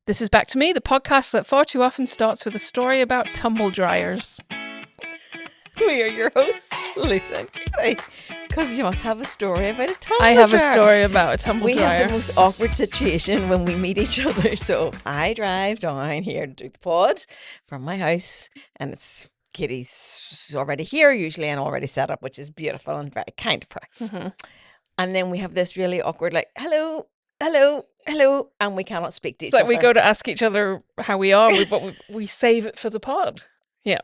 This is Back to Me, the podcast that far too often starts with a story about tumble dryers. We are your hosts, Lisa and Kitty. Because you must have a story about a tumble I have dryer. a story about a tumble We dryer. have the most awkward situation when we meet each other. So I drive down here to do the pod from my house, and it's Kitty's already here usually and already set up, which is beautiful and very kind of her. Mm-hmm. And then we have this really awkward, like, hello, hello, hello, and we cannot speak to each It's like other. we go to ask each other how we are, but we save it for the pod. Yeah.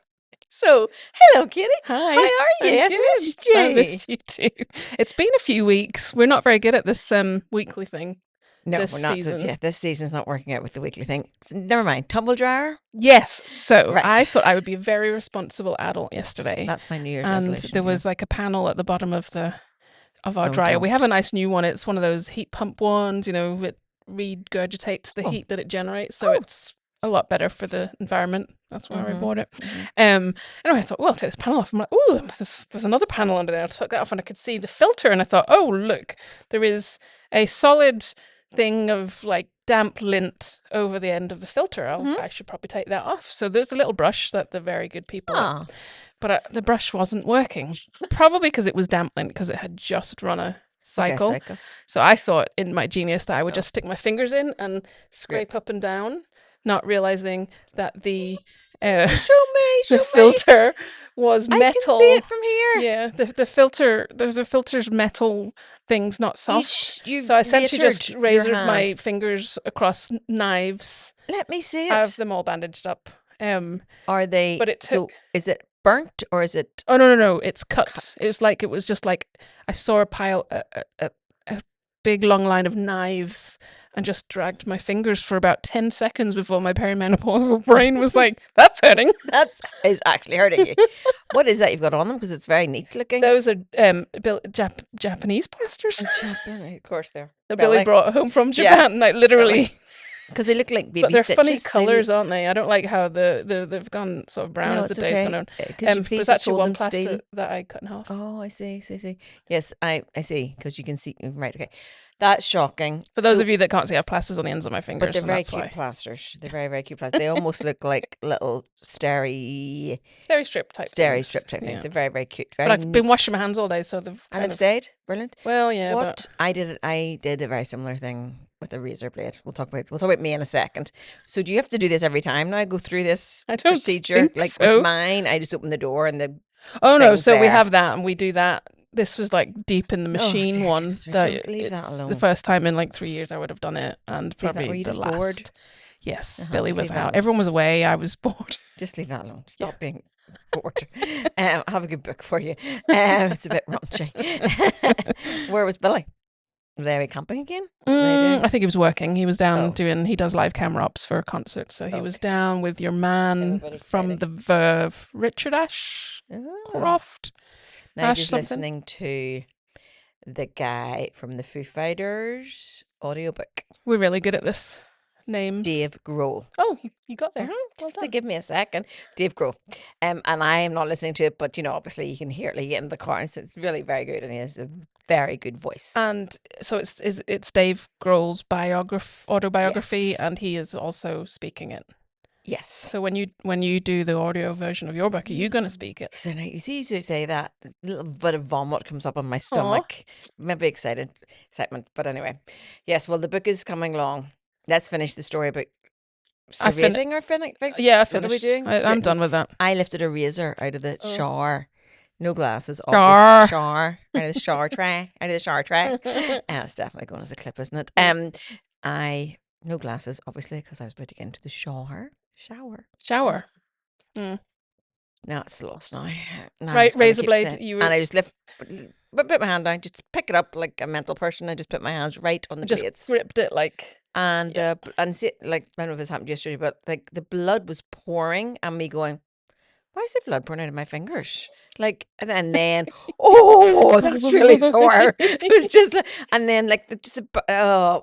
So, hello, Kitty. Hi. How are you? I'm I've good. missed you. I missed you too. It's been a few weeks. We're not very good at this weekly thing. No, this we're not. season. This season's not working out with the weekly thing. So, never mind. Tumble dryer. Yes. So Right. I thought I would be a very responsible adult yesterday. That's my New Year's and resolution. there was like a panel at the bottom of our Oh, dryer. We don't. have a nice new one. It's one of those heat pump ones, you know, it regurgitates the Oh. heat that it generates. So Oh. it's a lot better for the environment. That's why I Mhm. bought it. Mhm. Anyway, I thought, well, I'll take this panel off. I'm like, oh, there's another panel under there. I took that off and I could see the filter. And I thought, oh, look, there is a solid thing of like damp lint over the end of the filter. I should probably take that off. So there's a little brush that the very good people Ah. but the brush wasn't working. Probably because it was damp lint, because it had just run a cycle. Okay, cycle. So I thought in my genius that I would Oh. just stick my fingers in and scrape up and down, not realizing that the Show me. filter was metal. I can see it from here. Yeah, the filter, there's a filter's metal things, not soft. You So I essentially just razored your razored my hand. fingers across knives. Let me see I it. have them all bandaged up. Are they? But it So took- is it burnt or is it? Oh no! It's cut. Cut. It was just like I saw a big long line of knives, and just dragged my fingers for about 10 seconds before my perimenopausal brain was like, "That's hurting." That is actually hurting you. What is that you've got on them? Because it's very neat looking. Those are Japanese plasters Of course, they're. that Billy brought home from Yeah. Japan. Like literally, Because they look like baby but they're stitches. funny They colours, aren't they? I don't like how they've gone sort of brown No, as the it's days okay. gone on. Could you There's please actually hold one them plaster still? that I cut in half. Oh, I see. Yes, I see. Because you can see. Right, okay. That's shocking. For those So- of you that can't see, I have plasters on the ends of my fingers, But they're and very that's cute why. plasters. They're very, very cute plasters. They almost look like little steri Steri strip type strip things. type things. Yeah. They're very, very cute. Very But I've been neat. washing my hands all day, so they've And kind they've of, stayed. Brilliant. well, yeah. What I did a very similar thing with a razor blade. We'll talk about me in a second. So do you have to do this every time now? I go through this I don't procedure? think Like so. with mine, I just open the door and the Oh no! things So we there. have that, and we do that. This was like deep in the machine dear one. goodness me, That don't leave that it's alone. the first time in like 3 years I would have done it, and leave that- probably were you the just last. bored? Yes, Uh-huh, Billy just was leave that out. alone. Everyone was away. I was bored. just leave that alone. Stop being bored. I have a good book for you. It's a bit raunchy. Where was Billy? Was he camping again? I think he was working. He was down Oh. doing. He does live camera ops for a concert, so he was Okay. down with your man Everybody's from exciting. the Verve, Richard Ashcroft. Nigel's something. listening to the guy from the Foo Fighters audiobook, We're really good at this. Names. Dave Grohl. Oh, you got there. Mhm, Well Just to done. give me a second, Dave Grohl. And I am not listening to it, but obviously you can hear it like, in the car, and so it's really very good, and he has a very good voice. And so it's Dave Grohl's autobiography, Yes. and he is also speaking it. Yes. So when you do the audio version of your book, are you going to speak it? So now you see, you say that a little bit of vomit comes up on my stomach. Maybe excitement, but anyway, yes. Well, the book is coming along. Let's finish the story about I fin- serrating or finning. Yeah, I What finished. are we doing? I'm done with that. I lifted a razor out of the Oh. shower. No glasses. Shower. Shower. Out of the shower tray. Out of the shower tray. It's definitely going as a clip, isn't it? No glasses, obviously, because I was about to get into the shower. Shower. No, it's lost now. Now I'm Right, just gonna razor keep blade, saying- you were- And I just put my hand down, just pick it up like a mental person. I just put my hands right on the Just blades. gripped it like. And see, like, I don't know if this happened yesterday, but like the blood was pouring, and me going, why is there blood pouring out of my fingers? Like, and then, oh, that's really sore. It was just, and then like, it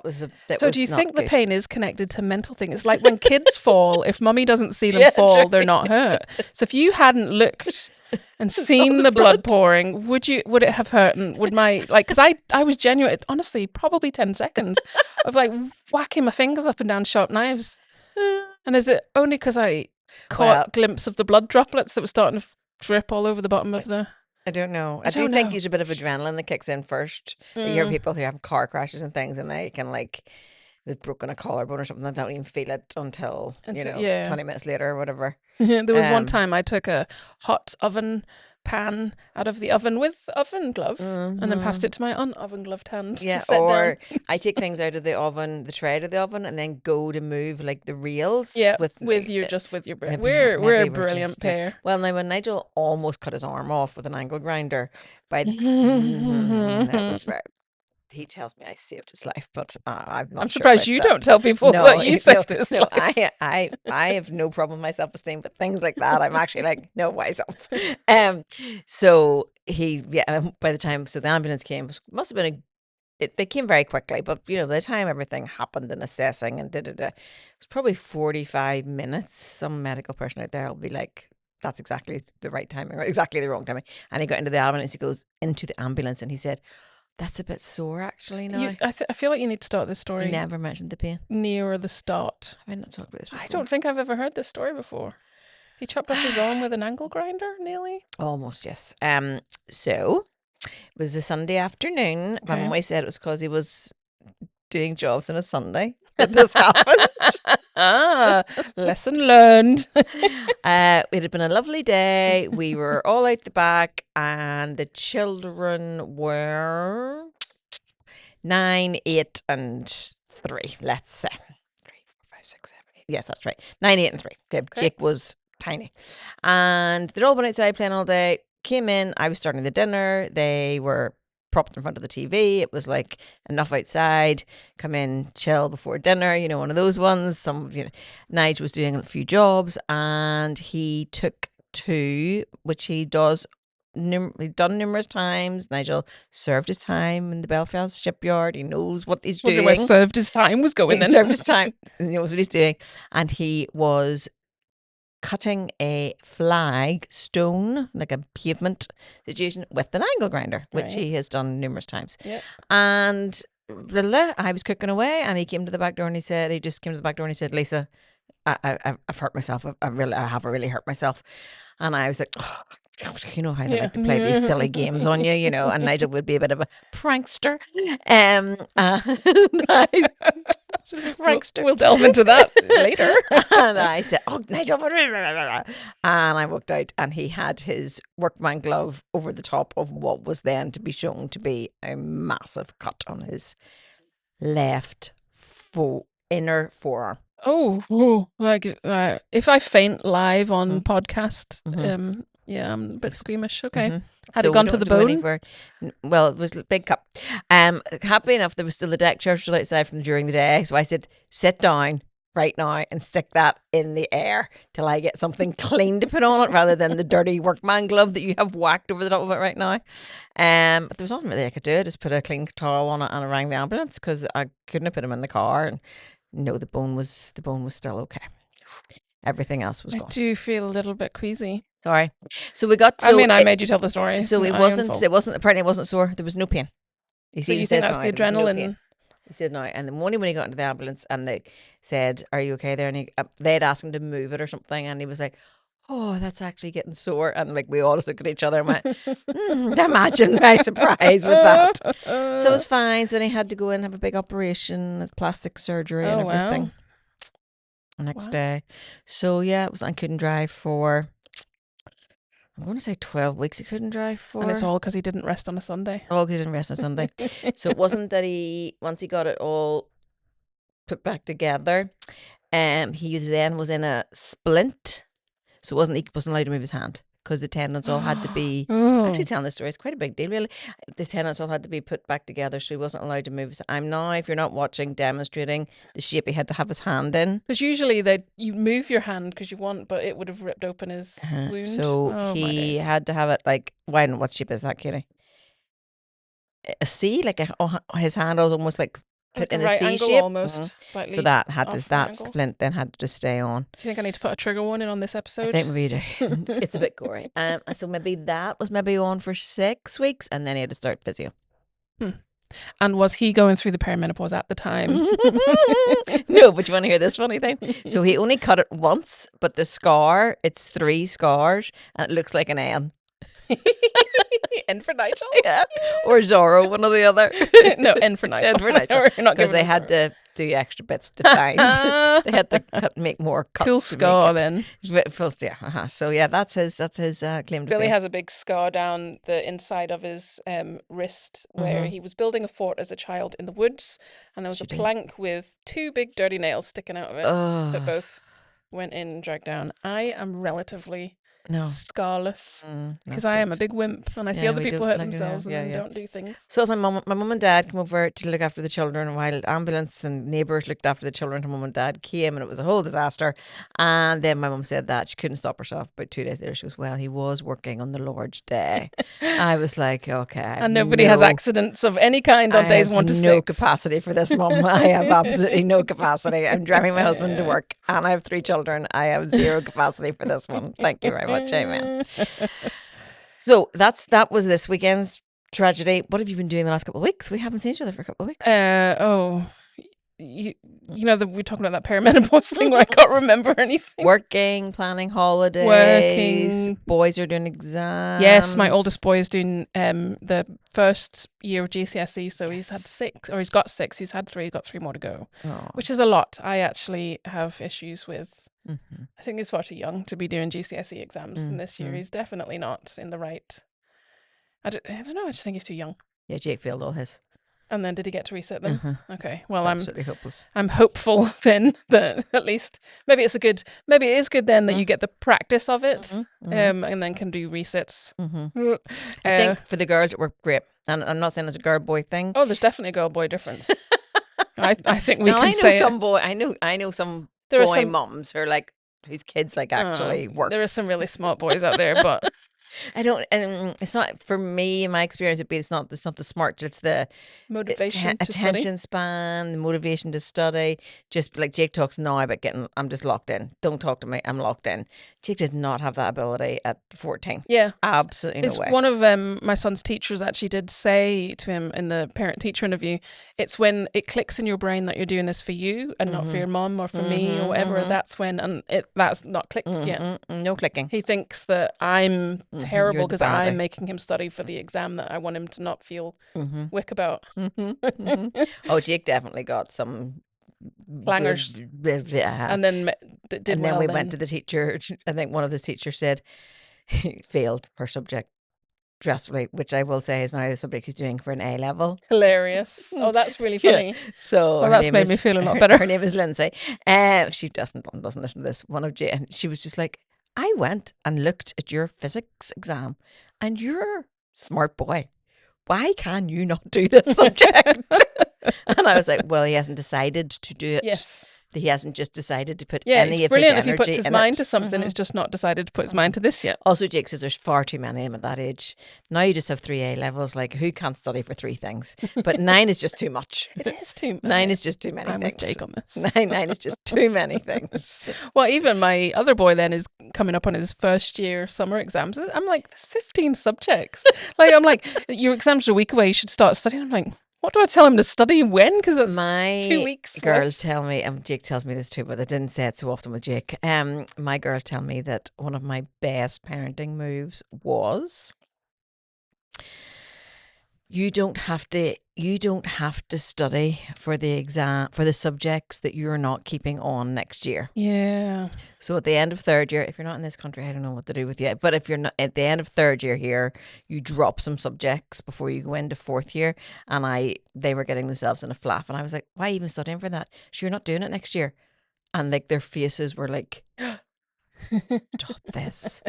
was So do you not think the good. pain is connected to mental thing? It's like when kids fall, if mummy doesn't see them Yeah, fall, true. they're not hurt. So if you hadn't looked and seen the blood pouring, would it have hurt? And would because I was genuine, honestly, probably 10 seconds of like whacking my fingers up and down sharp knives. And is it only because I caught Well, a glimpse of the blood droplets that was starting to drip all over the bottom of the... I don't know. I I do don't think know. there's a bit of adrenaline that kicks in first. You hear Mm, people who have car crashes and things, and they can like they've broken a collarbone or something. They don't even feel it until yeah. 20 minutes later or whatever. There was one Um, time I took a hot oven pan out of the oven with oven glove and then passed mhm. it to my unoven gloved hand to Yeah, set down. or I take things out of the oven, the tray of the oven, and then go to move like the rails Yeah, with with your just with your we're a maybe we're brilliant just pair. well now when Nigel almost cut his arm off with an angle grinder, by that was I'm very. He tells me I saved his life, but I'm not sure surprised about you don't that. tell people No, that you no, saved his no. life. I have no problem with my self esteem, but things like that, I'm actually like, no, wise up. So by the time the ambulance came, must have been they came very quickly, but by the time everything happened and assessing and it was probably 45 minutes. Some medical person out there will be like, that's exactly the right timing or exactly the wrong timing. And he got into the ambulance. He goes into the ambulance and he said, that's a bit sore actually now. I feel like you need to start this He story never mentioned the pain. near the start. Have I not talked about this before? I don't think I've ever heard this story before. He chopped off his arm with an angle grinder, nearly. Almost, yes. So it was a Sunday afternoon. My Okay. mum always said it was because he was doing jobs on a Sunday that this happened. Lesson learned. It had been a lovely day. We were all out the back, and the children were 9, 8, and 3. Let's say 3, 4, 5, 6, 7, 8. Yes, that's right. 9, 8, and 3. Okay. Jake was tiny, and they'd all been outside playing all day. Came in. I was starting the dinner. They were propped in front of the TV. It was like enough outside. Come in, chill before dinner. One of those ones. Nigel was doing a few jobs, and he took 2, which he does. He'd done numerous times. Nigel served his time in the Belfast shipyard. He knows what he's doing. Where served his time was going He then. served his time. He knows what he's doing, and he was cutting a flag stone, like a pavement situation, with an angle grinder, which he has done numerous times. Yep. And I was cooking away, and he came to the back door, and he said, Lisa, I've hurt myself. I have really hurt myself. And I was like, oh, you know how they like to play these silly games on you, and Nigel would be a bit of a prankster. We'll delve into that later. And I said, oh, Nigel. And I walked out, and he had his workman glove over the top of what was then to be shown to be a massive cut on his left inner forearm. If I faint live on podcast, yeah, I'm a bit squeamish. Okay. Had it gone to the bone? Well, it was a big cup. Happy enough, there was still a deck chair still outside from during the day. So I said, sit down right now and stick that in the air till I get something clean to put on it rather than the dirty workman glove that you have whacked over the top of it right now. But there was nothing really I could do. I just put a clean towel on it and I rang the ambulance because I couldn't have put him in the car. And no, the bone was still okay. Everything else was gone. I do feel a little bit queasy. Sorry. So we got. I made you tell the story. So it wasn't. Apparently, it wasn't sore. There was no pain. You think that's the adrenaline? He said no. And the morning when he got into the ambulance, and they said, "Are you okay there?" And they'd asked him to move it or something, and he was like, "Oh, that's actually getting sore." And like we all just looked at each other and went, "Imagine my surprise with that." So it was fine. So then he had to go in and have a big operation, plastic surgery, and everything. Wow. Next day. So yeah, it was. I couldn't drive for. I'm going to say 12 weeks he couldn't drive for. And it's all because he didn't rest on a Sunday. Oh, because he didn't rest on a Sunday. So it wasn't that once he got it all put back together, he then was in a splint. So he wasn't allowed to move his hand because the tendons all had to be, actually telling this story, it's quite a big deal really. The tendons all had to be put back together, so he wasn't allowed to move his. I'm now, if you're not watching, demonstrating the shape he had to have his hand in. Because usually you move your hand because you want, but it would have ripped open his wound. So he had to have it like, what shape is that, Katie? A C? Like his hand was almost like put in a C shape almost, slightly. So that splint then had to just stay on. Do you think I need to put a trigger warning on this episode? I think maybe you do. It's a bit gory. So maybe that was on for 6 weeks, and then he had to start physio. And was he going through the perimenopause at the time? No, but you want to hear this funny thing? So he only cut it once, but the scar, it's 3 scars, and it looks like an N. N for Nigel? Yeah. Or Zorro, one or the other. No, N for Nigel. N for Nigel. We're not Because giving they him had Zorro. to do extra bits to find. They had to make more cuts. Cool to scar make it. then. First, yeah. So yeah, that's his claim to Billy fame. has a big scar down the inside of his wrist where he was building a fort as a child in the woods, and there was a plank with 2 big dirty nails sticking out of it that both went in and dragged down. I am relatively scarless because I am a big wimp and I see other people hurt themselves and then don't do things. So if my mum and dad came over to look after the children while ambulance and neighbours looked after the children, and mum and dad came and it was a whole disaster. And then my mum said that she couldn't stop herself. About 2 days later she goes, well, he was working on the Lord's day. I was like, okay. And nobody has accidents of any kind on days 1 to 6. No capacity for this, mum. I have absolutely no capacity. I'm driving my husband to work and I have 3 children. I have 0 capacity for this one. Thank you very much. Amen. So that was this weekend's tragedy. What have you been doing the last couple of weeks? We haven't seen each other for a couple of weeks. You know that we're talking about that perimenopause thing where I can't remember anything. Working, planning holidays. Working. Boys are doing exams. Yes, my oldest boy is doing the first year of GCSE, so he's had 6, or he's got 6. He's had 3, got 3 more to go, which is a lot. I actually have issues with. I think he's far too young to be doing GCSE exams, and this year he's definitely not in the right. I don't know. I just think he's too young. Yeah, Jake failed all his. And then did he get to reset them? Okay. Well, it's absolutely hopeless. I'm hopeful then that at least maybe it is good then that you get the practice of it, and then can do resets. I think for the girls it worked great, and I'm not saying it's a girl boy thing. Oh, there's definitely a girl boy difference. I think we can say some boy. I know some. There are some mums who are like whose kids like actually work. There are some really smart boys out there, but I don't. And it's not for me. In my experience, it's not the smart. It's the motivation, attention span, the motivation to study. Just like Jake talks now about getting. I'm just locked in. Don't talk to me. I'm locked in. Jake did not have that ability at 14. Yeah, absolutely no way. One of my son's teachers actually did say to him in the parent-teacher interview, it's when it clicks in your brain that you're doing this for you and not for your mum or for me or whatever. That's when, and that's not clicked yet. No clicking. He thinks that I'm terrible because I'm making him study for the exam that I want him to not feel wick about. Oh, Jake definitely got some clangers, and then we went to the teacher. I think one of his teachers said he failed her subject drastically, which I will say is now the subject he's doing for an A level. Hilarious. Oh, that's really funny. Yeah. So that's made me feel a lot better. Her name is Lindsay. She doesn't listen to this. One of Jay, and she was just like, I went and looked at your physics exam, and you're a smart boy. Why can you not do this subject? And I was like, well, he hasn't decided to do it. Yes. He hasn't just decided to put any of his energy if he puts his mind to something. It's just not decided to put his mind to this yet. Also, Jake says there's far too many of them at that age. Now you just have 3 A levels. Like, who can't study for 3 things? But 9 is just too much. It is too many. 9 is just too many I'm things. with Jake on this. 9 is just too many things. Well, even my other boy then is coming up on his first year summer exams. I'm like, there's 15 subjects. I'm like, your exams are a week away. You should start studying. I'm like, what do I tell him to study when? Because that's my 2 weeks. Girls tell me, and Jake tells me this too, but I didn't say it so often with Jake. My girls tell me that one of my best parenting moves was you don't have to study for the exam for the subjects that you're not keeping on next year. Yeah. So at the end of 3rd year, if you're not in this country, I don't know what to do with you. But if you're not at the end of 3rd year here, you drop some subjects before you go into 4th year. And they were getting themselves in a flap, and I was like, why even studying for that? So you're not doing it next year. And like their faces were like, stop this.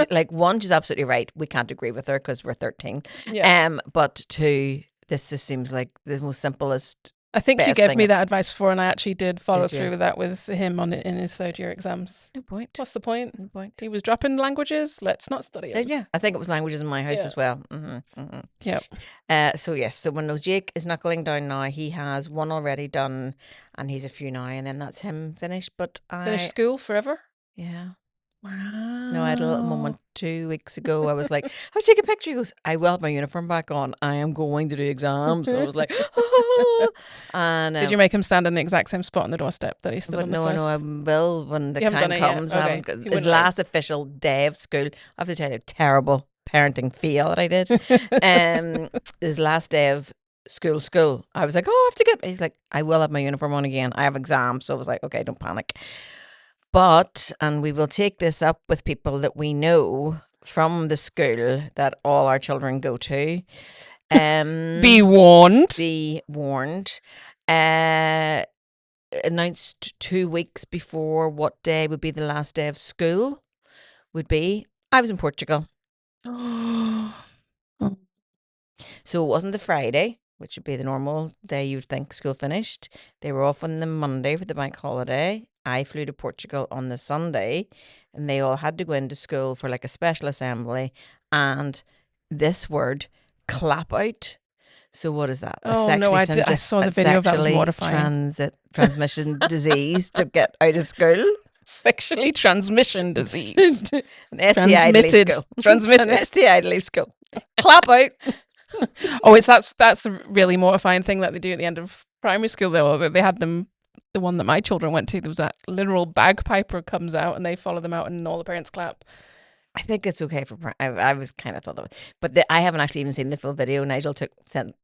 Like one, she's absolutely right. We can't agree with her because we're 13. Yeah. But 2, this just seems like the most simplest. I think you gave me that advice before, and I actually did follow through with that with him in his 3rd year exams. No point. What's the point? No point. He was dropping languages. Let's not study it. Yeah, I think it was languages in my house as well. Yep. So yes, so when Jake is knuckling down now, he has 1 already done, and he's a few now, and then that's him finished. But Finish school forever. Yeah. Wow. No, I had a little moment 2 weeks ago. I was like, I was taking a picture. He goes, I will have my uniform back on. I am going to do exams. So I was like, ah. And Did you make him stand in the exact same spot on the doorstep that he stood but on the no, I know I first? will when the You haven't done time it yet. comes. I haven't, Okay. 'cause He his wouldn't know. last official day of school, I have to tell you, terrible parenting fail that I did. His last day of school. I was like, oh, I have to get. He's like, I will have my uniform on again. I have exams, so I was like, okay, don't panic. But and we will take this up with people that we know from the school that all our children go to. Be warned. Be warned. Uh, Announced 2 weeks before what day would be the last day of school would be. I was in Portugal. Oh. So it wasn't the Friday, which would be the normal day you'd think school finished. They were off on the Monday for the bank holiday. I flew to Portugal on the Sunday, and they all had to go into school for like a special assembly. And this word, clap out. So what is that? Oh no, I saw the video. That was mortifying. Transmission disease to get out of school. Sexually transmission disease. An STI to leave school. Transmitted. An STI to leave school. Clap out. Oh, that's a really mortifying thing that they do at the end of primary school. Though they had them, the one that my children went to, there was that literal bagpiper comes out and they follow them out and all the parents clap. I think it's okay for. I was kind of thought that, but I haven't actually even seen the full video. Nigel sent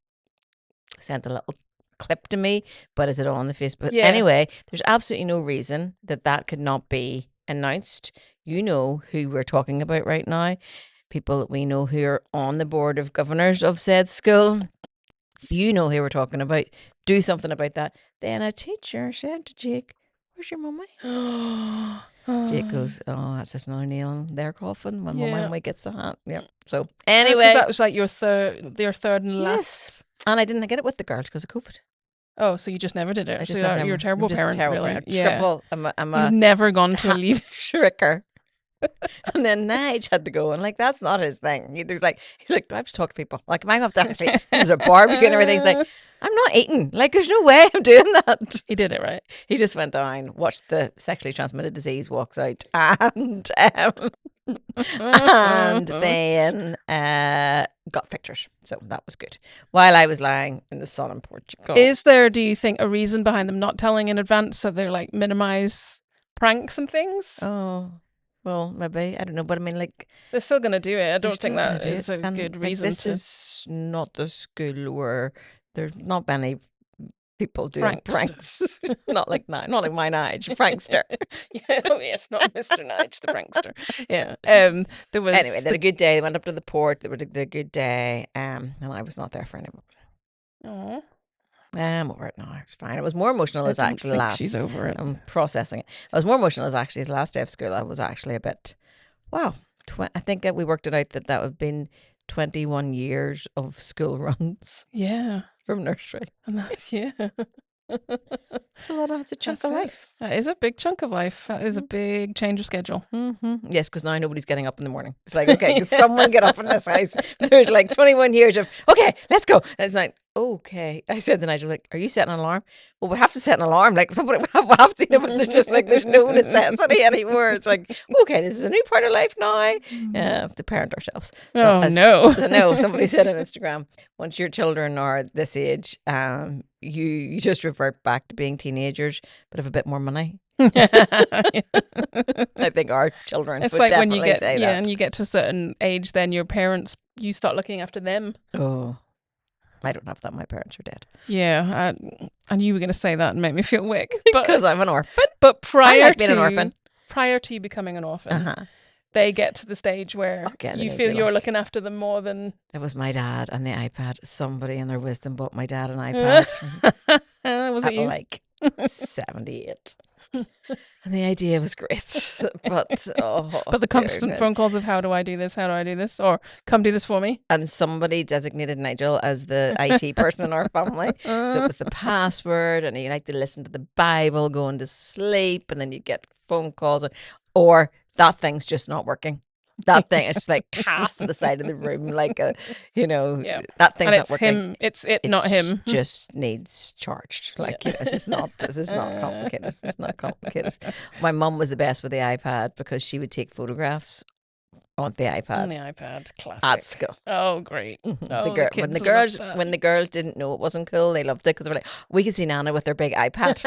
a little clip to me, but is it on the Facebook? Yeah. Anyway, there's absolutely no reason that could not be announced. You know who we're talking about right now. People that we know who are on the board of governors of said school. You know who we're talking about. Do something about that. Then a teacher said to Jake, "Where's your mummy?" Jake goes, "Oh, that's just another nail in their coffin when my mummy gets the hat." Yeah. So anyway, that was like your third and last. Yes. And I didn't get it with the girls because of COVID. Oh, so you just never did it? I just So you're a terrible parent, really. Yeah. Triple. I'm a You've never gone to a leave. shriker. And then Nige had to go, and like that's not his thing. He's like, do I have to talk to people? Like, am I have to actually? There's a barbecue and everything. He's like, I'm not eating. Like, there's no way I'm doing that. He did it right. He just went down, watched the sexually transmitted disease, walks out, and then got pictures. So that was good. While I was lying in the sun in Portugal. Is there, do you think, a reason behind them not telling in advance so they're like minimize pranks and things? Oh. Well, maybe. I don't know. But I mean, like... They're still going to do it. I don't think that is a good reason. This is not the school where there's not many people doing pranks. not like my Nige, prankster. Yeah, oh yes, not Mr. Nige, the prankster. Yeah. There was... Anyway, they had a good day. They went up to the port. They had a good day. And I was not there for any of it. Aww. I'm over it now. It's fine. It was more emotional as actually last. She's over it. I'm processing it. I was more emotional as actually his last day of school. I was actually a bit, wow. I think that we worked it out that would have been 21 years of school runs. Yeah. From nursery. And yeah. It's a chunk of life. That is a big chunk of life. That is a big change of schedule. Mm-hmm. Yes, because now nobody's getting up in the morning. It's like, okay, can someone get up in this house? There's like 21 years of, okay, let's go. And it's like, okay. I said to Nigel, like, are you setting an alarm? Well, we have to set an alarm. Like, somebody we have to, but there's just like, there's no necessity anymore. It's like, okay, this is a new part of life now. Have to parent ourselves. So no, somebody said on Instagram, once your children are this age, you just revert back to being teenagers, but have a bit more money. I think our children. It's would like when you definitely get say that. and you get to a certain age, then your parents, you start looking after them. Oh, I don't have that. My parents are dead. Yeah, and you were going to say that and make me feel weak because I'm an orphan. But prior being an orphan, prior to you becoming an orphan. They get to the stage where you feel you're looking after them more than... It was my dad and the iPad. Somebody in their wisdom bought my dad an iPad. Was it you? Like 78. And the idea was great. But the constant phone calls of how do I do this? How do I do this? Or come do this for me. And somebody designated Nigel as the IT person in our family. So it was the password, and you like to listen to the Bible going to sleep, and then you get phone calls or that thing's just not working. That thing is just like cast to the side of the room, like a, Yeah. that thing's And not it's working. him. It's not him. Just needs charged. Like, this is not complicated. It's not complicated. My mum was the best with the iPad because she would take photographs on the iPad. On the iPad, classic. At school. Oh, great. Oh, The kids when the girls didn't know it wasn't cool, they loved it because they were like, we could see Nana with her big iPad.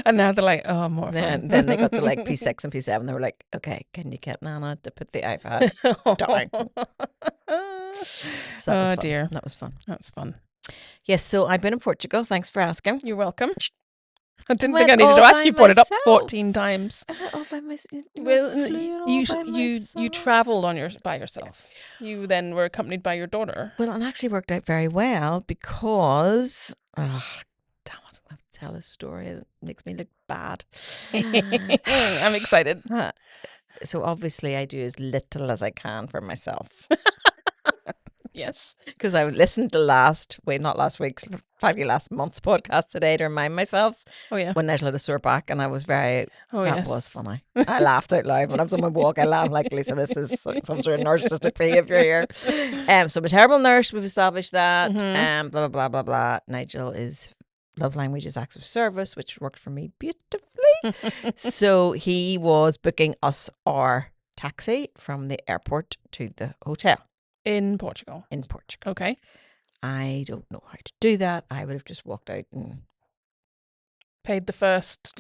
And now they're like, oh, more fun. Then they got to like P6 and P7. They were like, okay, can you get Nana to put the iPad down? So that was fun. Dear. That was fun. That's fun. Yes, so I've been in Portugal. Thanks for asking. You're welcome. I didn't Went think I needed all to ask. by You brought it up myself. 14 times. I went all by myself. Well, you travelled by yourself. You then were accompanied by your daughter. Well, it actually worked out very well because, damn it, I have to tell a story that makes me look bad. I'm excited. So obviously I do as little as I can for myself. Yes. Because I listened to last month's podcast today to remind myself. Oh, yeah. When Nigel had a sore back, and I was that yes. was funny. I laughed out loud when I was on my walk. I laughed like, Lisa, this is some sort of narcissistic behaviour here. So I'm a terrible nurse. We've established that. Mm-hmm. Blah, blah, blah, blah, blah. Nigel is love language is acts of service, which worked for me beautifully. So he was booking us our taxi from the airport to the hotel. In Portugal. Okay. I don't know how to do that. I would have just walked out and paid the first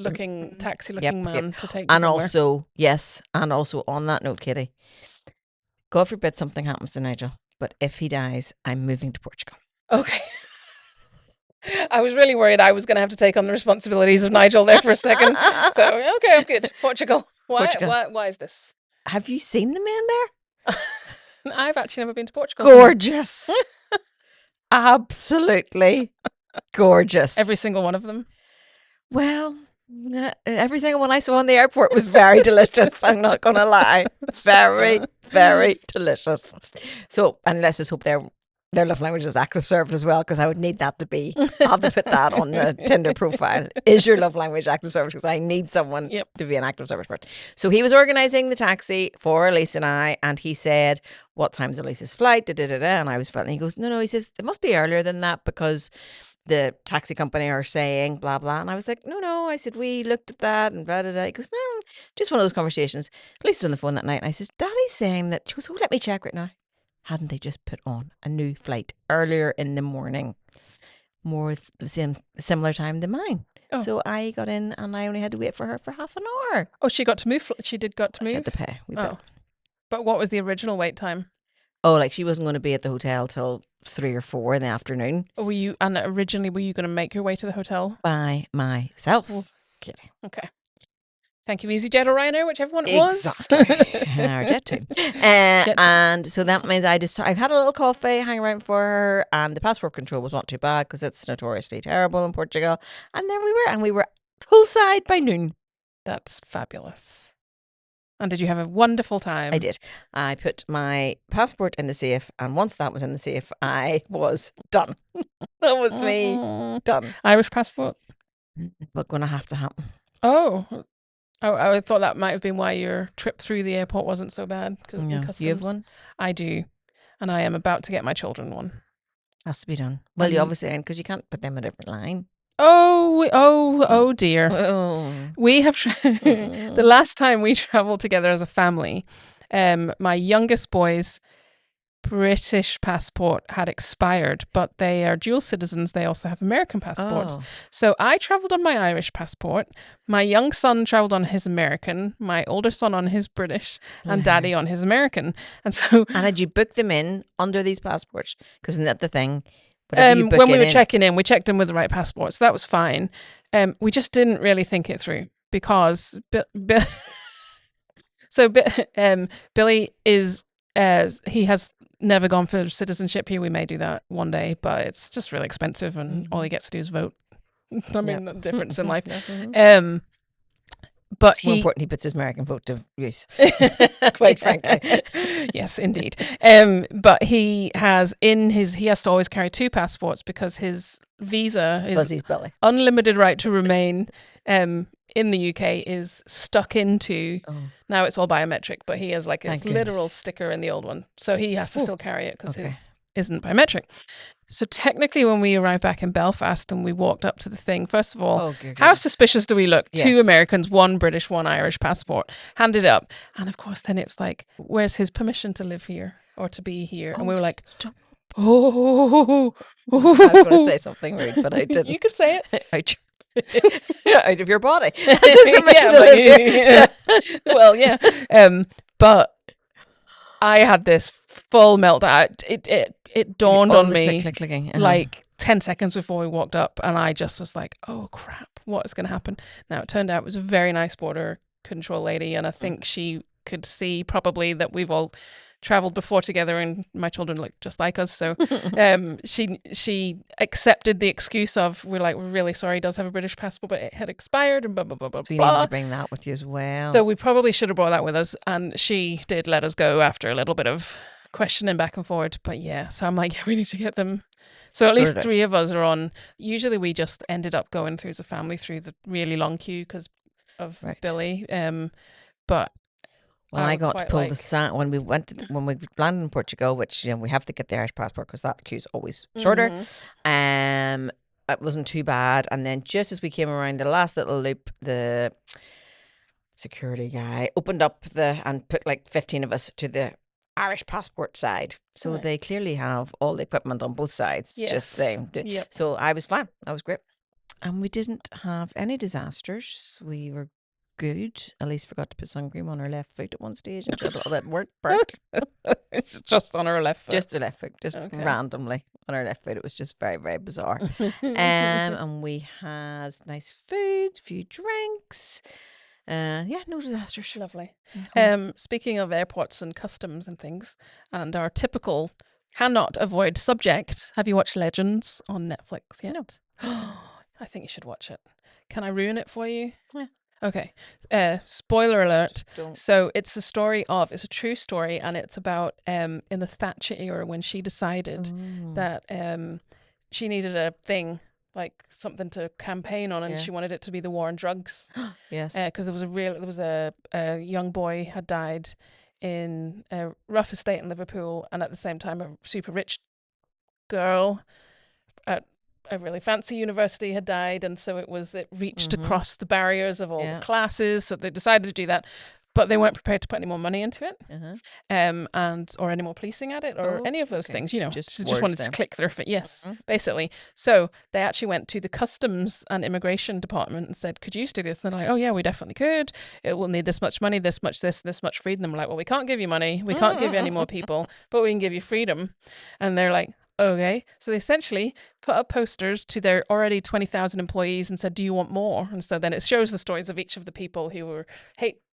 taxi-looking man to take you and somewhere. Also on that note, Katie, God forbid something happens to Nigel, but if he dies, I'm moving to Portugal. Okay. I was really worried I was going to have to take on the responsibilities of Nigel there for a second. So, okay, I'm good. Portugal. Why is this? Have you seen the men there? I've actually never been to Portugal. Gorgeous. Absolutely gorgeous. Every single one of them? Well, every single one I saw in the airport was very delicious. I'm not going to lie. Very, very delicious. So, and let's just hope their love language is acts of service as well, because I would need that to be. I'll have to put that on the Tinder profile. Is your love language active service? Because I need someone to be an active service person. So he was organising the taxi for Elise and I, and he said, what time's Elise's flight? And I was felt, and he goes, no. He says, it must be earlier than that because the taxi company are saying blah, blah. And I was like, no. I said, we looked at that and blah, blah, blah. He goes, no, just one of those conversations. Elise was on the phone that night. And I said, Daddy's saying that. She goes, oh, let me check right now. Hadn't they just put on a new flight earlier in the morning, similar time than mine? Oh. So I got in and I only had to wait for her for half an hour. Oh, she got to move. She got to move. She had to pay. But what was the original wait time? Oh, like she wasn't going to be at the hotel till 3 or 4 in the afternoon. Originally were you going to make your way to the hotel by myself? Kidding. Okay. Thank you, EasyJet or Ryanair, whichever one it was. Exactly. Jet too. And so that means I had a little coffee, hang around for her, and the passport control was not too bad because it's notoriously terrible in Portugal. And there we were poolside by noon. That's fabulous. And did you have a wonderful time? I did. I put my passport in the safe, and once that was in the safe, I was done. That was me done. Irish passport? But going to have to happen. Oh, I thought that might have been why your trip through the airport wasn't so bad. No. You have one? I do. And I am about to get my children one. Has to be done. Well, you obviously, because you can't put them in a different line. Oh dear. Oh. We have, the last time we travelled together as a family, my youngest boy's British passport had expired, but they are dual citizens. They also have American passports. Oh. So I travelled on my Irish passport. My young son travelled on his American, my older son on his British, and Daddy on his American. And had you booked them in under these passports? Because isn't that the thing? When we were checking in, we checked in with the right passport, so that was fine. We just didn't really think it through because Billy is he has never gone for citizenship here. We may do that one day, but it's just really expensive, and all he gets to do is vote. I mean, the difference in life. But it's more important he puts his American vote to use, quite frankly. Yes, indeed. But he has to always carry 2 passports because his visa is Billy. Unlimited right to remain in the UK is stuck into. Oh, Now it's all biometric, but he has like his thank literal goodness. sticker in the old one, so he has to Ooh, still carry it because okay. his isn't biometric. So technically, when we arrived back in Belfast and we walked up to the thing, first of all, Oh, good how goodness. suspicious do we look? Two Yes. Americans, one British, one Irish passport, handed it up, and of course, then it was like, "Where's his permission to live here or to be here?" And we were like, stop. "Oh, I was going to say something rude, but I didn't. You could say it. Out. Out of your body. That's his permission Yeah, to but live here. well, yeah. But I had this full meltdown. It dawned All on the me clicking. like 10 seconds before we walked up, and I just was like, oh crap, what is going to happen? Now, it turned out it was a very nice border control lady, and I think she could see probably that we've all traveled before together and my children look just like us, so she accepted the excuse of we're really sorry, he does have a British passport but it had expired and blah blah blah blah So you blah. needed to bring that with you as well. So we probably should have brought that with us, and she did let us go after a little bit of questioning back and forward. But yeah, so I'm like, yeah, we need to get them. So at least Sorted. 3 of us are on. Usually we just ended up going through as a family through the really long queue because of Right. Billy. But Well, I would got to quite pull like- the sign when we landed in Portugal, which we have to get the Irish passport because that queue's always shorter. Mhm. It wasn't too bad, and then just as we came around the last little loop, the security guy opened up and put like 15 of us to the Irish passport side. So Right. they clearly have all the equipment on both sides. It's just Yes. they. Yep. So I was fine. That was great. And we didn't have any disasters. We were good. Elise forgot to put sun cream on her left foot at one stage and she had all that work burnt. It's just on her left foot. Just her left foot, just Okay. randomly on her left foot. It was just very, very bizarre. And we had nice food, a few drinks. Yeah, no disasters. Lovely. Home. Speaking of airports and customs and things, and our typical cannot avoid subject, have you watched Legends on Netflix yet? No. I think you should watch it. Can I ruin it for you? Yeah. Okay. Spoiler alert. Don't. So it's a true story, and it's about in the Thatcher era when she decided that she needed a thing, like something to campaign on, and Yeah. she wanted it to be the war on drugs. Yes. Because there was a young boy had died in a rough estate in Liverpool, and at the same time a super rich girl at a really fancy university had died, and so it reached across the barriers of all Yeah. the classes. So they decided to do that, but they weren't prepared to put any more money into it, or any more policing at it, or Oh, any of those okay. things. You know, Just they words just wanted to then. click their feet. Yes, Mhm. basically. So they actually went to the customs and immigration department and said, "Could you do this?" And they're like, "Oh yeah, we definitely could. It will need this much money, this much this much freedom." And we're like, "Well, we can't give you money, we can't give you any more people, but we can give you freedom." And they're like, okay. So they essentially put up posters to their already 20,000 employees and said, do you want more? And so then it shows the stories of each of the people who were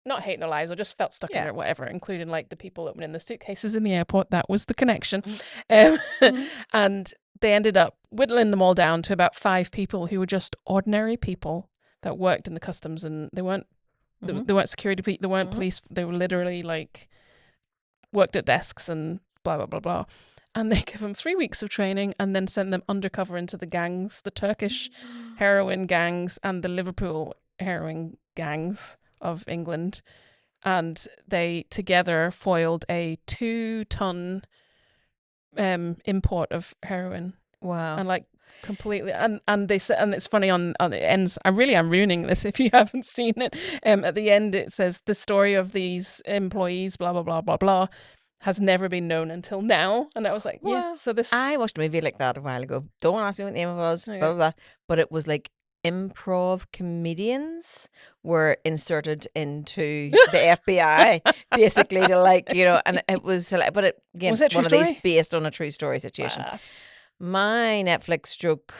not hating their lives or just felt stuck in Yeah. it or whatever, including like the people opening the suitcases in the airport. That was the connection. And they ended up whittling them all down to about 5 people who were just ordinary people that worked in the customs, and they weren't security people, they weren't police, they were literally like worked at desks and blah blah blah blah. And they gave them 3 weeks of training and then sent them undercover into the gangs, the Turkish heroin gangs and the Liverpool heroin gangs of England. And they together foiled a 2-ton import of heroin. Wow. And like completely, and they said, and it's funny on it ends. I'm ruining this if you haven't seen it. At the end, it says the story of these employees, blah blah blah blah blah, has never been known until now. And I was like, yeah. Wow. So this, I watched a movie like that a while ago. Don't ask me what the name of it was, Okay. blah, blah, blah. But it was like improv comedians were inserted into the FBI, basically to and it was, but it, again, Was it a one true of these story? based on a true story situation. Class. My Netflix stroke,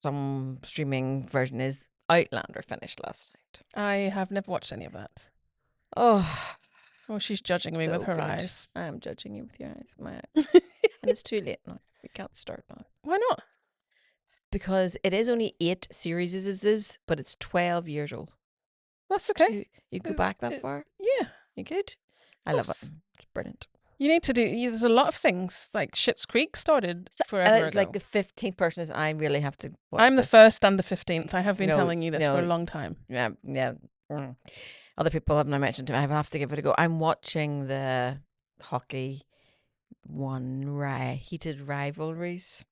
some streaming version is Outlander, finished last night. I have never watched any of that. Oh, Oh, she's judging me so with her good. eyes. I am judging you with your eyes, my eyes. And it's too late now. We can't start now. Why not? Because it is only 8 series, but it's 12 years old. That's okay. You go back that far? Yeah. You good? I love it. course. It's brilliant. You need to do. There's a lot of things. Like Schitt's Creek started So, forever it's ago. like the 15th person is I really have to watch I'm the this. first and the 15th. I have been No, telling you this for a no. long time. Yeah, yeah. Other people have now mentioned to me. I have to give it a go. I'm watching the hockey one, heated rivalries.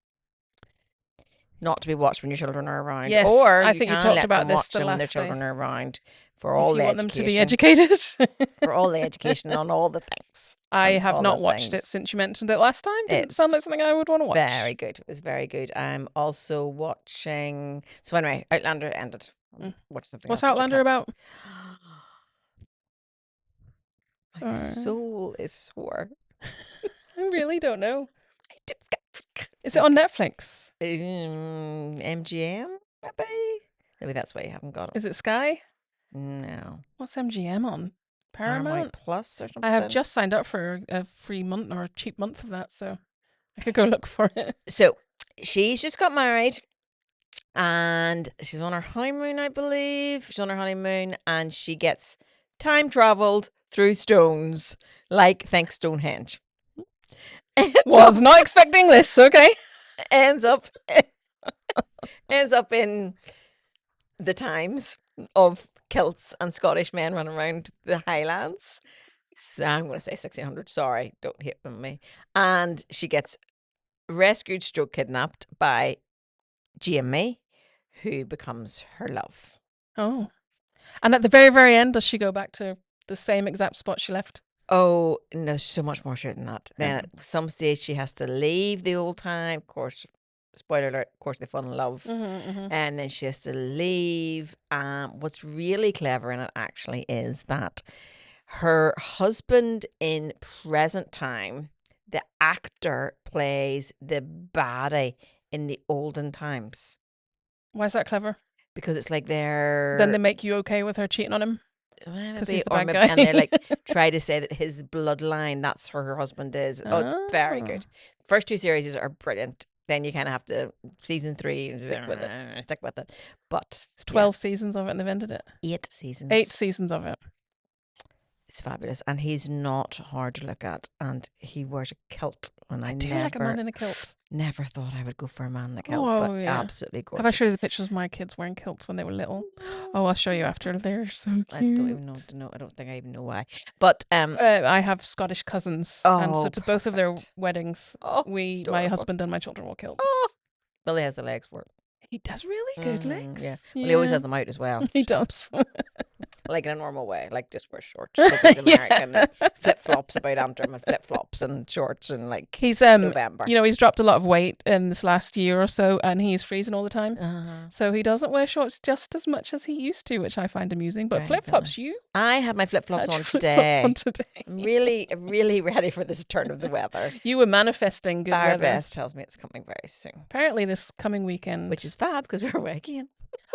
Not to be watched when your children are around. Yes, Or I you think you can talked let about them this watch the them when their last day. children are around for If all you the want them to be education. educated. For all the education on all the things. I on have all not the watched it things. since you mentioned it last time. Didn't It's sound like something I would want to watch. Very good. It was very good. I'm also watching. So anyway, Outlander ended. Watch something What's else. Watch a Outlander cat. about? My soul is sore. I really don't know. Is it on Netflix? MGM, maybe? Maybe that's why you haven't got it. Is it Sky? No. What's MGM on? Paramount? Plus or something? I have just signed up for a free month or a cheap month of that, so I could go look for it. So she's just got married and she's on her honeymoon, I believe. She's on her honeymoon and she gets time traveled through stones, like thanks Stonehenge. Was not expecting this. Okay. ends up in the times of kilts and Scottish men running around the Highlands. So I'm going to say 1600. Sorry, don't hit me. And she gets rescued, stroke kidnapped by Jamie, who becomes her love. Oh. And at the very, very end, does she go back to the same exact spot she left? Oh, no, there's so much more to it than that. Then at some stage, she has to leave the old time. Of course, spoiler alert, of course, they fall in love. And then she has to leave. What's really clever in it, actually, is that her husband in present time, the actor plays the baddie in the olden times. Why is that clever? Because it's like they're... Then they make you okay with her cheating on him? Maybe, he's the bad guy. and they like try to say that his bloodline, that's who her husband is. Oh, it's very good. First two series are brilliant. Then you kind of have to, season 3, stick with it. But it's 12 seasons of it and they've ended it. 8 seasons. 8 seasons of it. It's fabulous. And he's not hard to look at. And he wears a kilt. And I do like a man in a kilt. Never thought I would go for a man in a kilt, but absolutely gorgeous. Have I showed you the pictures of my kids wearing kilts when they were little? Oh, I'll show you after. They're so cute. I don't even know. I don't think I even know why. But I have Scottish cousins, and so to both of their weddings, my husband and my children wore kilts. Billy has the legs for it. He does really good legs. Yeah. Well, he always has them out as well. He does. Like in a normal way, like just wear shorts. He's American, flip flops about under him, and flip flops and shorts, and like he's November. You know, he's dropped a lot of weight in this last year or so, and he's freezing all the time. So he doesn't wear shorts just as much as he used to, which I find amusing. But flip flops, I had my flip flops on today. I'm really ready for this turn of the weather. You were manifesting good weather. Best tells me it's coming very soon. Apparently, this coming weekend, which is fab because we're away again.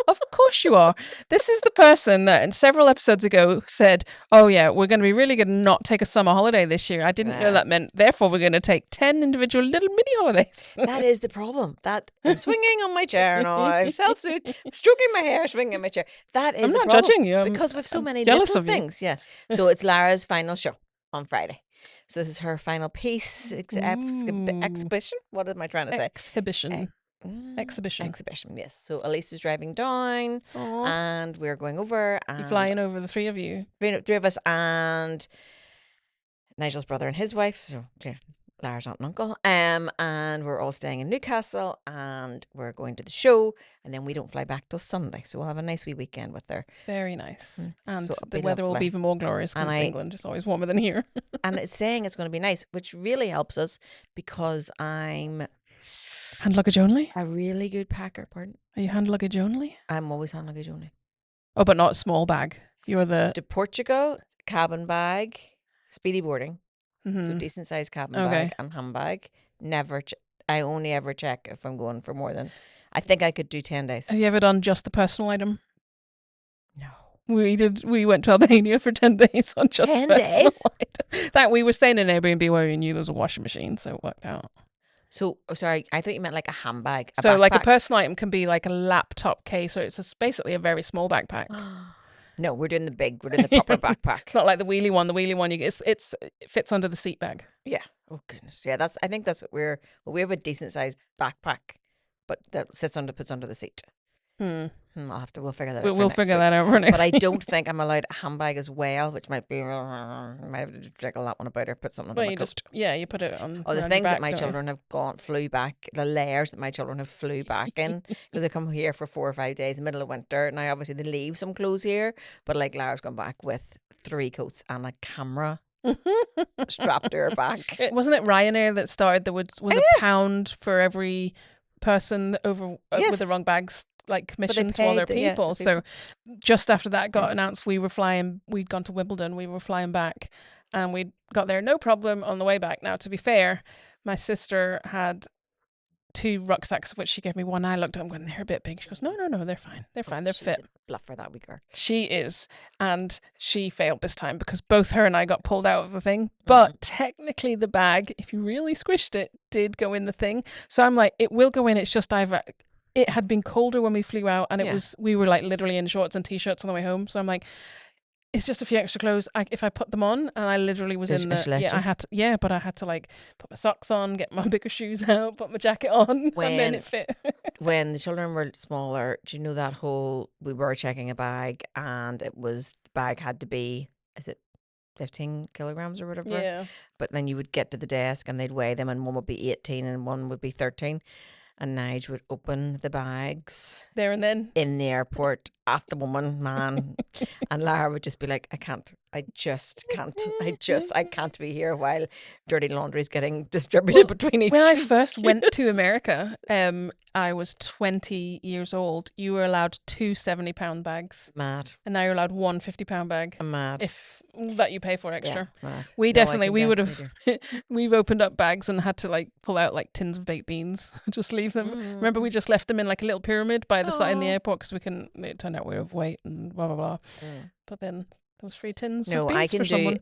Of course you are. This is the person that in several episodes ago said, oh yeah, we're going to be really good and not take a summer holiday this year. I didn't know that meant, therefore, we're going to take 10 individual little mini holidays. That is the problem. That I'm swinging on my chair now. I'm stroking my hair, swinging on my chair. That is I'm the not problem. judging you. Because we have so many little things. Yeah. So it's Lara's final show on Friday. So this is her final piece, exhibition. What am I trying to say? Exhibition, yes. So Elise is driving down and we're going over. And you're flying over, the three of you? Three of us and Nigel's brother and his wife. So Lara's aunt and uncle. And we're all staying in Newcastle and we're going to the show. And then we don't fly back till Sunday. So we'll have a nice wee weekend with her. Very nice. And so the weather will be even more glorious because England is always warmer than here. And it's saying it's going to be nice, which really helps us because I'm... Hand luggage only? A really good packer, pardon? Are you hand luggage only? I'm always hand luggage only. Oh, but not a small bag. You're the... To Portugal, cabin bag, speedy boarding. So decent sized cabin bag and handbag. I only ever check if I'm going for more than... I think I could do 10 days. Have you ever done just the personal item? No. We went to Albania for 10 days on just 10 personal days? item. That we were staying in Airbnb where we knew there was a washing machine, so it worked out. So, sorry, I thought you meant like a handbag. So, like a personal item can be like a laptop case, or it's basically a very small backpack. No, we're doing the proper backpack. It's not like the wheelie one. The wheelie one, it fits under the seat bag. Yeah. Oh goodness. Yeah, I think that's what we have a decent sized backpack, but that puts under the seat. We'll figure that out. We'll figure that out for next But I week. don't think I'm allowed a handbag as well, which might be, might have to jiggle that one about or put something on Well, my you coat. you put it on. Oh, the around your things that back, my don't you? children have flew back, the layers that my children have flew back in, because they come here for 4 or 5 days in the middle of winter. Now, obviously, they leave some clothes here, but like Lara's gone back with 3 coats and a camera strapped to her back. Wasn't it Ryanair that started? There was a £1 for every person over with the wrong bags, like commission to all their paid people. So just after that got Yes. announced, we'd gone to Wimbledon. We were flying back, and we got there no problem on the way back. Now, to be fair, my sister had 2 rucksacks, of which she gave me one. I looked at them, going, they're a bit big. She goes, no, they're fine. They're fine. They're She's fit. a bluffer, that wee girl. She is. And she failed this time because both her and I got pulled out of the thing. But technically the bag, if you really squished it, did go in the thing. So I'm like, it will go in. It's just it had been colder when we flew out, and we were like literally in shorts and t-shirts on the way home. So I'm like, it's just a few extra clothes. If I put them on, and I literally was in the but I had to like put my socks on, get my bigger shoes out, put my jacket on, and then it fit. When the children were smaller, do you know that whole, we were checking a bag and the bag had to be, is it 15 kilograms or whatever? Yeah. But then you would get to the desk and they'd weigh them, and one would be 18 and one would be 13. And Nigel would open the bags there and then in the airport at the woman, man. And Lara would just be like, I can't be here while dirty laundry is getting distributed between each. When I first went to America, I was 20 years old. You were allowed 2 70-pound bags. Mad. And now you're allowed 1 50-pound bag. Mad. If that you pay for extra. Yeah, mad. We would have, we've opened up bags and had to like pull out like tins of baked beans, just leave them. Remember, we just left them in like a little pyramid by the side in the airport because it turned out we were overweight and blah, blah, blah. But then those 3 tins of beans for someone.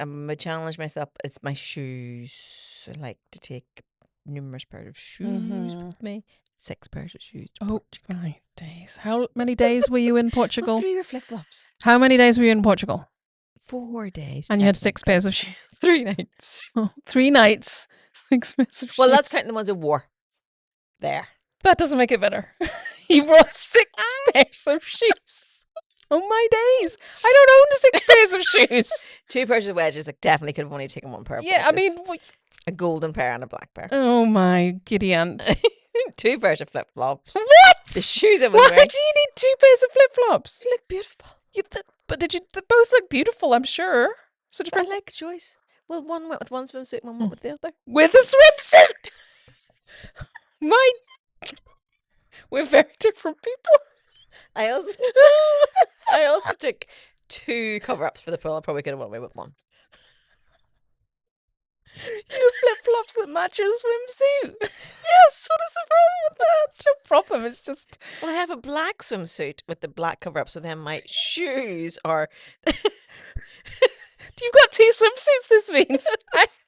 I'm a challenge myself. It's my shoes. I like to take numerous pairs of shoes with me. 6 pairs of shoes. Oh, my days. How many days were you in Portugal? 3 were flip-flops. How many days were you in Portugal? 4 days. And you had 6 pairs of shoes? 3 nights. Oh, 3 nights, 6 pairs of shoes. Well, that's counting the ones I wore. There. That doesn't make it better. He brought 6 pairs of shoes. Oh my days. I don't own 6 pairs of shoes. 2 pairs of wedges. I definitely could have only taken 1 pair of Yeah, wedges. I mean... A golden pair and a black pair. Oh my giddy aunt. 2 pairs of flip-flops. What? The shoes I was Why wearing. do you need 2 pairs of flip-flops? They look beautiful. But they both look beautiful, I'm sure. So just I like choice. Well, one went with one swimsuit and one went with the other. with a swimsuit. We're very different people. I also took 2 cover-ups for the pool. I probably could have went away with 1. You have flip-flops that match your swimsuit. Yes, what is the problem with that? It's no problem, it's just... Well, I have a black swimsuit with the black cover-up, so then my shoes are... You've got 2 swimsuits, this means. I've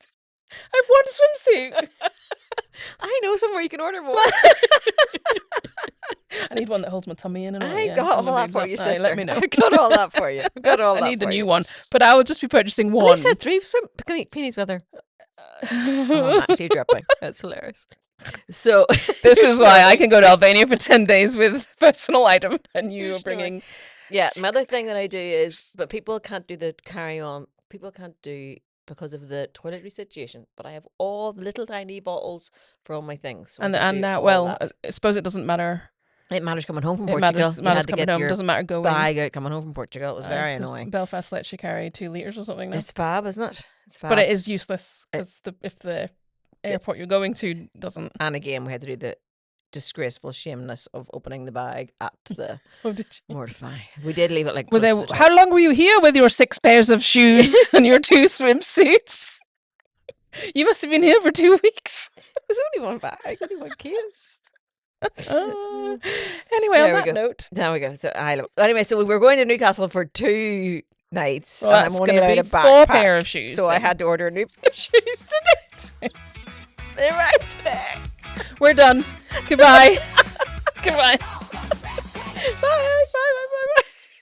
1 swimsuit. I know somewhere you can order more. I need one that holds my tummy in and all. I got all that for you, sister. Let me know. I got all that for you. I need a new one, but I will just be purchasing one. I said 3 pennies with her. I'm actually dripping. That's hilarious. So this is why I can go to Albania for 10 days with a personal item, and you are bringing... Yeah, my other thing that I do is, but people can't do the carry-on. People can't do because of the toiletry situation. But I have all the little tiny bottles for all my things. So I suppose it doesn't matter. It matters coming home from Portugal. Matters coming home. Doesn't matter going. Bag out coming home from Portugal. It was very annoying. Belfast lets you carry 2 litres or something now. It's fab, isn't it? It's fab. But it is useless because if the airport you're going to doesn't. And again, we had to do the disgraceful shameness of opening the bag at the mortifying. We did leave it like. How long were you here with your 6 pairs of shoes and your 2 swimsuits? You must have been here for 2 weeks. It was only 1 bag, only 1 case. Anyway, on that note, there we go. So so we were going to Newcastle for 2 nights. Well, that's going to be 4 pair of shoes. So I had to order a new pair of shoes today. They're out today. We're done. Goodbye. Goodbye. Bye.